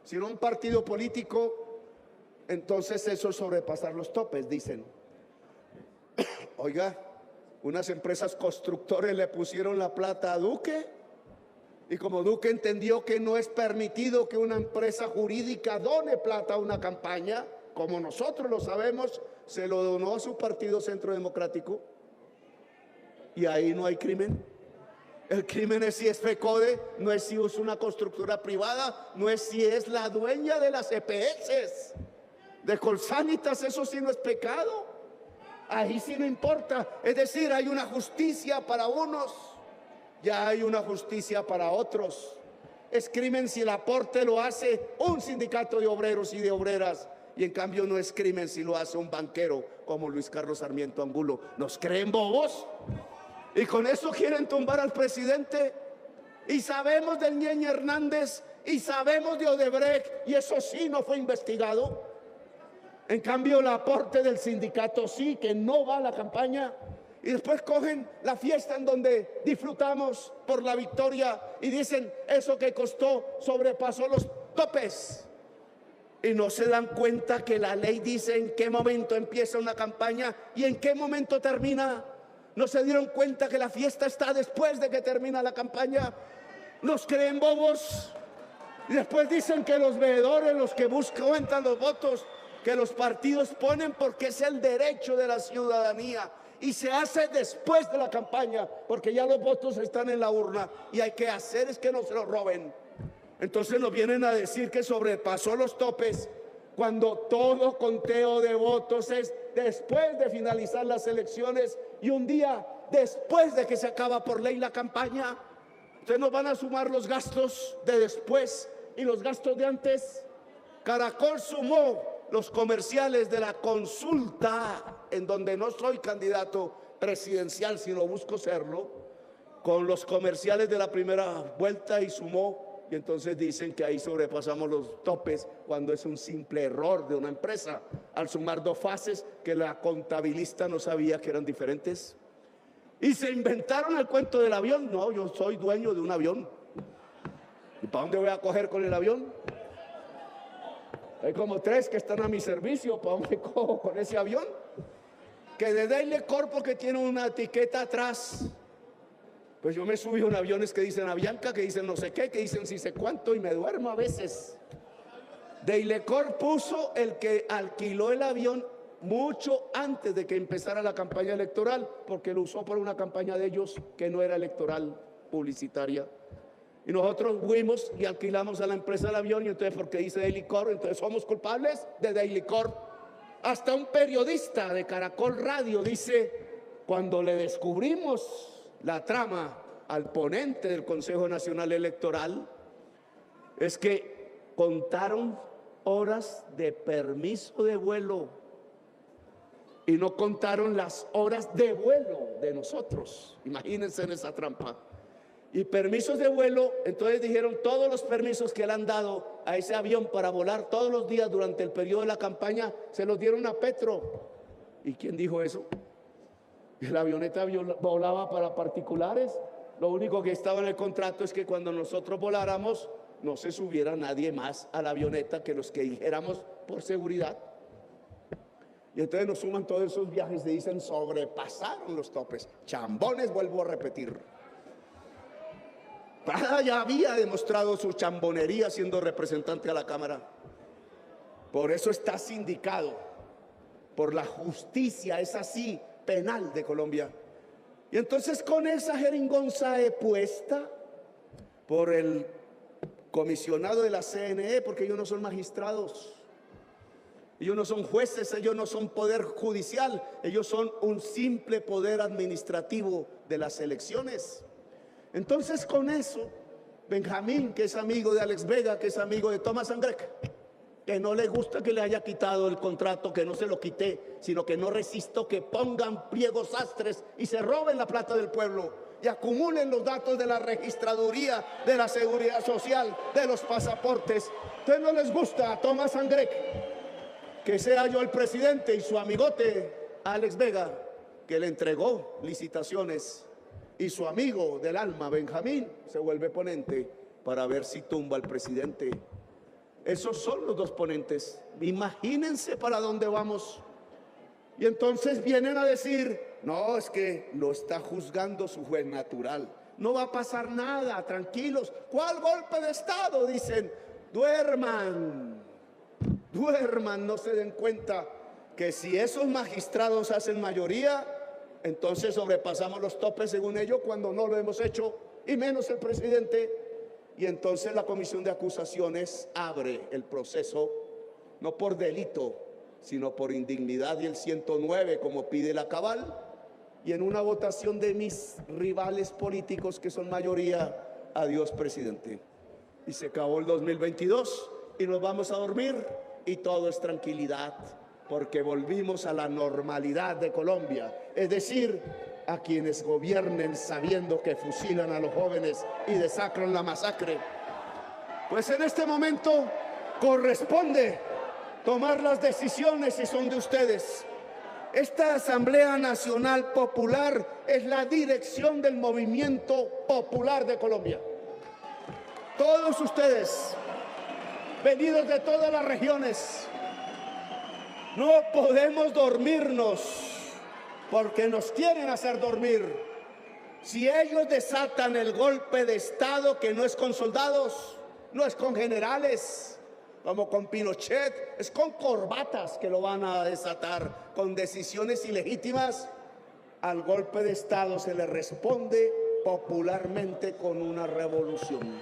sino a un partido político. Entonces eso es sobrepasar los topes, dicen. Oiga, unas empresas constructores le pusieron la plata a Duque, y como Duque entendió que no es permitido que una empresa jurídica done plata a una campaña, como nosotros lo sabemos, se lo donó a su partido Centro Democrático, y ahí no hay crimen. El crimen es si es FECODE, no es si es una constructora privada, no es si es la dueña de las EPS, de Colsanitas. Eso sí no es pecado. ahí sí no importa. Es decir, hay una justicia para unos, ya hay una justicia para otros. Es crimen si el aporte lo hace un sindicato de obreros y de obreras, y en cambio no es crimen si lo hace un banquero como Luis Carlos Sarmiento Angulo. ¿Nos creen bobos? Y con eso quieren tumbar al presidente. Y sabemos del Ñeñe Hernández y sabemos de Odebrecht, y eso sí no fue investigado. En cambio el aporte del sindicato sí, que no va a la campaña. Y después cogen la fiesta en donde disfrutamos por la victoria y dicen, eso que costó sobrepasó los topes. Y no se dan cuenta que la ley dice en qué momento empieza una campaña y en qué momento termina. No se dieron cuenta que la fiesta está después de que termina la campaña. Nos creen bobos. Y después dicen que los veedores, los que cuentan los votos, que los partidos ponen porque es el derecho de la ciudadanía. Y se hace después de la campaña, porque ya los votos están en la urna y hay que hacer es que no se los roben. Entonces nos vienen a decir que sobrepasó los topes cuando todo conteo de votos es después de finalizar las elecciones y un día después de que se acaba por ley la campaña. Entonces nos van a sumar los gastos de después y los gastos de antes. Caracol sumó los comerciales de la consulta, en donde no soy candidato presidencial, sino busco serlo, con los comerciales de la primera vuelta y sumó, y entonces dicen que ahí sobrepasamos los topes cuando es un simple error de una empresa, al sumar dos fases que la contabilista no sabía que eran diferentes. Y se inventaron el cuento del avión. No, yo soy dueño de un avión. ¿Y para dónde voy a coger con el avión? Hay como 3 que están a mi servicio. ¿Para dónde cojo con ese avión? Que de Daily Corpo, que tiene una etiqueta atrás. Pues yo me subí a un aviones que dicen Avianca, que dicen no sé qué, que dicen si sé cuánto, y me duermo a veces. Daily Corp puso el que alquiló el avión mucho antes de que empezara la campaña electoral, porque lo usó para una campaña de ellos que no era electoral, publicitaria. Y nosotros fuimos y alquilamos a la empresa del avión, y entonces porque dice Daily Corp, entonces somos culpables de Daily Corp. Hasta un periodista de Caracol Radio dice, cuando le descubrimos la trama al ponente del Consejo Nacional Electoral, es que contaron horas de permiso de vuelo y no contaron las horas de vuelo de nosotros. Imagínense en esa trampa. Y permisos de vuelo, entonces dijeron todos los permisos que le han dado a ese avión para volar todos los días durante el periodo de la campaña, se los dieron a Petro. ¿Y quién dijo eso? La avioneta volaba para particulares. Lo único que estaba en el contrato es que cuando nosotros voláramos no se subiera nadie más a la avioneta que los que dijéramos por seguridad. Y entonces nos suman todos esos viajes y dicen sobrepasaron los topes. Chambones, vuelvo a repetir. Prada ya había demostrado su chambonería siendo representante a la Cámara. Por eso está sindicado por la justicia, es así, penal de Colombia. Y entonces con esa jeringonza puesta por el comisionado de la CNE, porque ellos no son magistrados, ellos no son jueces, ellos no son poder judicial, ellos son un simple poder administrativo de las elecciones. Entonces con eso, Benjamín, que es amigo de Alex Vega, que es amigo de Thomas Andrek, que no le gusta que le haya quitado el contrato, que no se lo quité, sino que no resisto que pongan pliegos sastres y se roben la plata del pueblo y acumulen los datos de la registraduría, de la seguridad social, de los pasaportes. Entonces no les gusta a Thomas Andrek que sea yo el presidente y su amigote Alex Vega, que le entregó licitaciones, y su amigo del alma, Benjamín, se vuelve ponente para ver si tumba al presidente. Esos son los dos ponentes. Imagínense para dónde vamos. Y entonces vienen a decir, no, es que lo está juzgando su juez natural. No va a pasar nada, tranquilos. ¿Cuál golpe de Estado? Dicen, duerman, no se den cuenta que si esos magistrados hacen mayoría, entonces sobrepasamos los topes según ellos cuando no lo hemos hecho, y menos el presidente. Y entonces la comisión de acusaciones abre el proceso, no por delito, sino por indignidad y el 109, como pide la cabal, y en una votación de mis rivales políticos, que son mayoría. Adiós, presidente. Y se acabó el 2022 y nos vamos a dormir y todo es tranquilidad, porque volvimos a la normalidad de Colombia, es decir, a quienes gobiernen sabiendo que fusilan a los jóvenes y desacran la masacre. Pues en este momento corresponde tomar las decisiones y son de ustedes. Esta Asamblea Nacional Popular es la dirección del movimiento popular de Colombia. Todos ustedes, venidos de todas las regiones, no podemos dormirnos porque nos quieren hacer dormir. Si ellos desatan el golpe de Estado, que no es con soldados, no es con generales, como con Pinochet, es con corbatas que lo van a desatar, con decisiones ilegítimas. Al golpe de Estado se le responde popularmente con una revolución.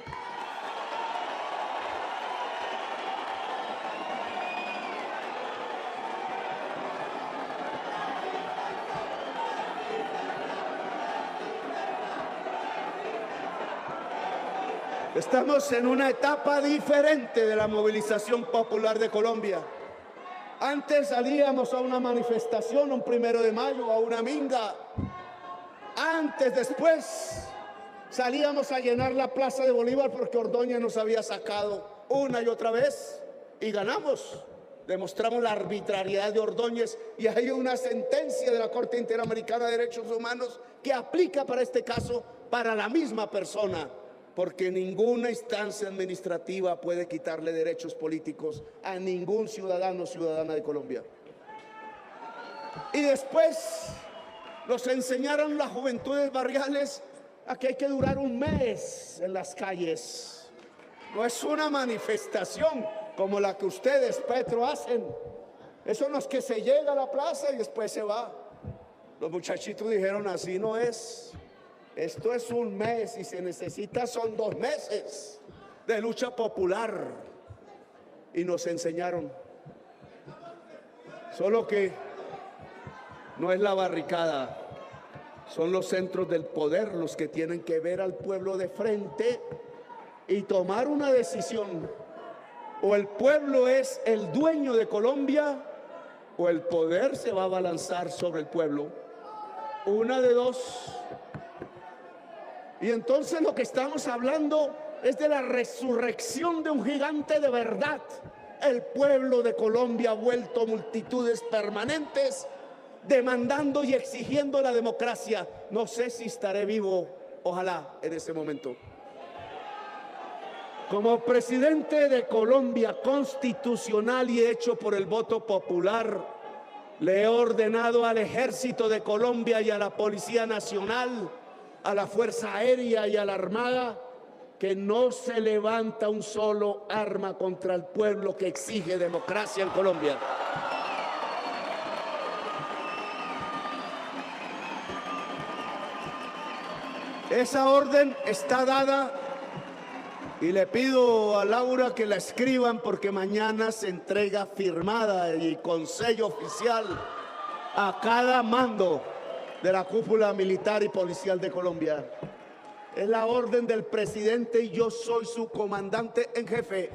Estamos en una etapa diferente de la movilización popular de Colombia. Antes salíamos a una manifestación, un 1 de mayo, a una minga. Antes, después, salíamos a llenar la Plaza de Bolívar porque Ordóñez nos había sacado una y otra vez y ganamos. Demostramos la arbitrariedad de Ordóñez y hay una sentencia de la Corte Interamericana de Derechos Humanos que aplica para este caso para la misma persona, porque ninguna instancia administrativa puede quitarle derechos políticos a ningún ciudadano o ciudadana de Colombia. Y después nos enseñaron las juventudes barriales a que hay que durar un mes en las calles. No es una manifestación como la que ustedes, Petro, hacen. Eso no es que se llega a la plaza y después se va. Los muchachitos dijeron, así no es. Esto es un mes y se necesita, son 2 meses de lucha popular. Y nos enseñaron. Solo que no es la barricada, son los centros del poder los que tienen que ver al pueblo de frente y tomar una decisión. O el pueblo es el dueño de Colombia o el poder se va a abalanzar sobre el pueblo. Una de dos. Y entonces lo que estamos hablando es de la resurrección de un gigante de verdad. El pueblo de Colombia ha vuelto multitudes permanentes demandando y exigiendo la democracia. No sé si estaré vivo, ojalá, en ese momento. Como presidente de Colombia constitucional y hecho por el voto popular, le he ordenado al Ejército de Colombia y a la Policía Nacional, a la Fuerza Aérea y a la Armada, que no se levanta un solo arma contra el pueblo que exige democracia en Colombia. Esa orden está dada y le pido a Laura que la escriban porque mañana se entrega firmada y con sello oficial a cada mando de la cúpula militar y policial de Colombia. Es la orden del presidente y yo soy su comandante en jefe.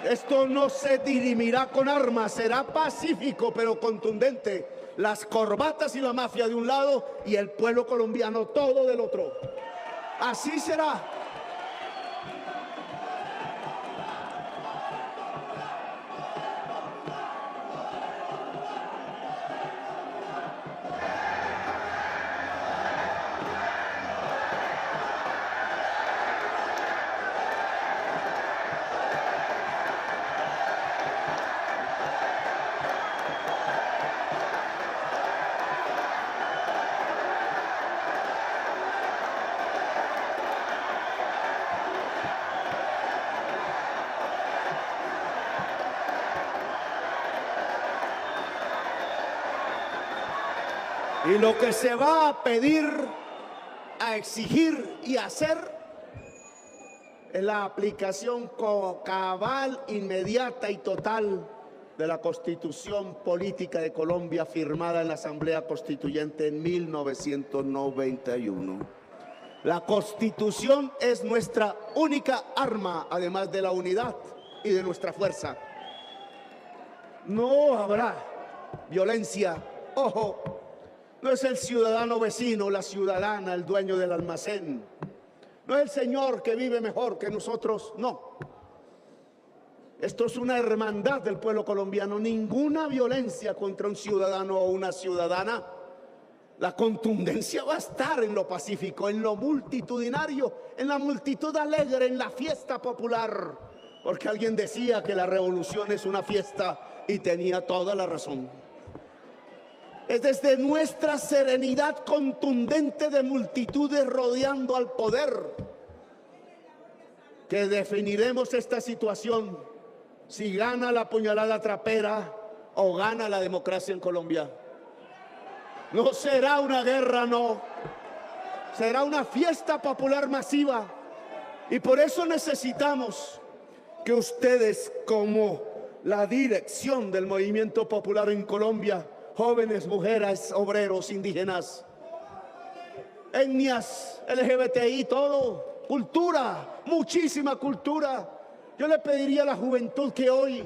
Esto no se dirimirá con armas, será pacífico pero contundente. Las corbatas y la mafia de un lado y el pueblo colombiano todo del otro. Así será. Y lo que se va a pedir, a exigir y a hacer es la aplicación cabal, inmediata y total de la Constitución Política de Colombia firmada en la Asamblea Constituyente en 1991. La Constitución es nuestra única arma, además de la unidad y de nuestra fuerza. No habrá violencia. Ojo, no es el ciudadano vecino, la ciudadana, el dueño del almacén. No es el señor que vive mejor que nosotros, no. Esto es una hermandad del pueblo colombiano. Ninguna violencia contra un ciudadano o una ciudadana. La contundencia va a estar en lo pacífico, en lo multitudinario, en la multitud alegre, en la fiesta popular. Porque alguien decía que la revolución es una fiesta y tenía toda la razón. Es desde nuestra serenidad contundente de multitudes rodeando al poder que definiremos esta situación, si gana la puñalada trapera o gana la democracia en Colombia. No será una guerra, no. Será una fiesta popular masiva. Y por eso necesitamos que ustedes, como la dirección del movimiento popular en Colombia, jóvenes, mujeres, obreros, indígenas, etnias, LGBTI, todo, cultura, muchísima cultura. Yo le pediría a la juventud que hoy,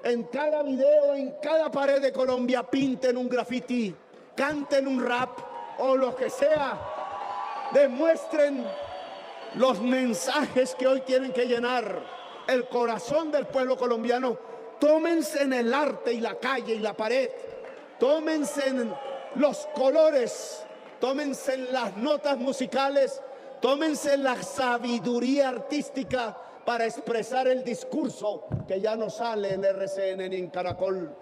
en cada video, en cada pared de Colombia, pinten un graffiti, canten un rap o lo que sea, demuestren los mensajes que hoy tienen que llenar el corazón del pueblo colombiano. Tómense en el arte y la calle y la pared, tómense en los colores, tómense en las notas musicales, tómense en la sabiduría artística para expresar el discurso que ya no sale en RCN ni en Caracol,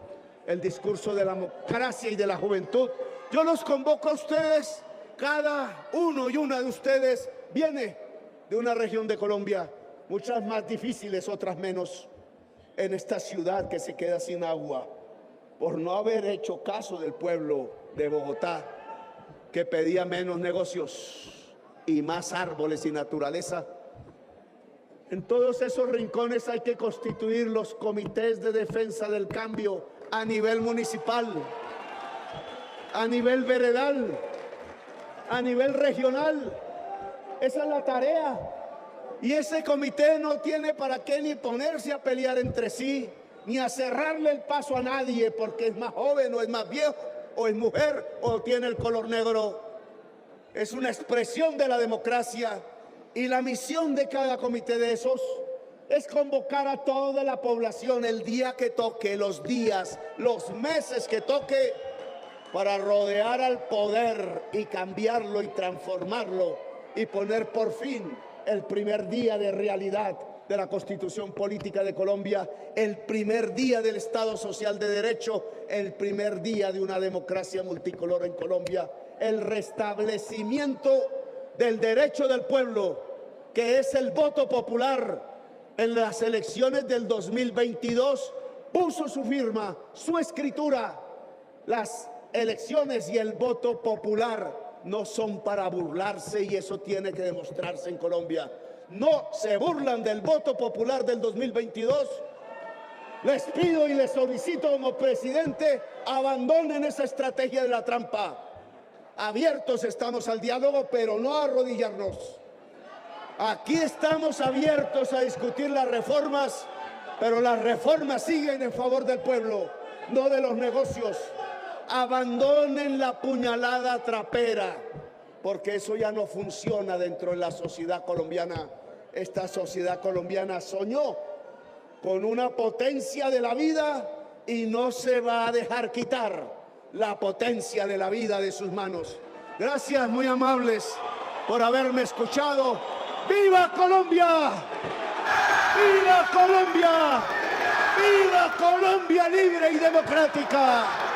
el discurso de la democracia y de la juventud. Yo los convoco a ustedes, cada uno y una de ustedes viene de una región de Colombia, muchas más difíciles, otras menos, en esta ciudad que se queda sin agua por no haber hecho caso del pueblo de Bogotá, que pedía menos negocios y más árboles y naturaleza. En todos esos rincones hay que constituir los comités de defensa del cambio a nivel municipal, a nivel veredal, a nivel regional. Esa es la tarea. Y ese comité no tiene para qué ni ponerse a pelear entre sí, ni a cerrarle el paso a nadie porque es más joven o es más viejo o es mujer o tiene el color negro. Es una expresión de la democracia. Y la misión de cada comité de esos es convocar a toda la población el día que toque, los días, los meses que toque, para rodear al poder y cambiarlo y transformarlo y poner por fin el primer día de realidad de la Constitución Política de Colombia, el primer día del Estado Social de Derecho, el primer día de una democracia multicolor en Colombia, el restablecimiento del derecho del pueblo, que es el voto popular. En las elecciones del 2022 puso su firma, su escritura. Las elecciones y el voto popular no son para burlarse, y eso tiene que demostrarse en Colombia. No se burlan del voto popular del 2022. Les pido y les solicito como presidente, abandonen esa estrategia de la trampa. Abiertos estamos al diálogo, pero no a arrodillarnos. Aquí estamos abiertos a discutir las reformas, pero las reformas siguen en favor del pueblo, no de los negocios. Abandonen la puñalada trapera, porque eso ya no funciona dentro de la sociedad colombiana. Esta sociedad colombiana soñó con una potencia de la vida y no se va a dejar quitar la potencia de la vida de sus manos. Gracias, muy amables, por haberme escuchado. ¡Viva Colombia! ¡Viva Colombia! ¡Viva Colombia libre y democrática!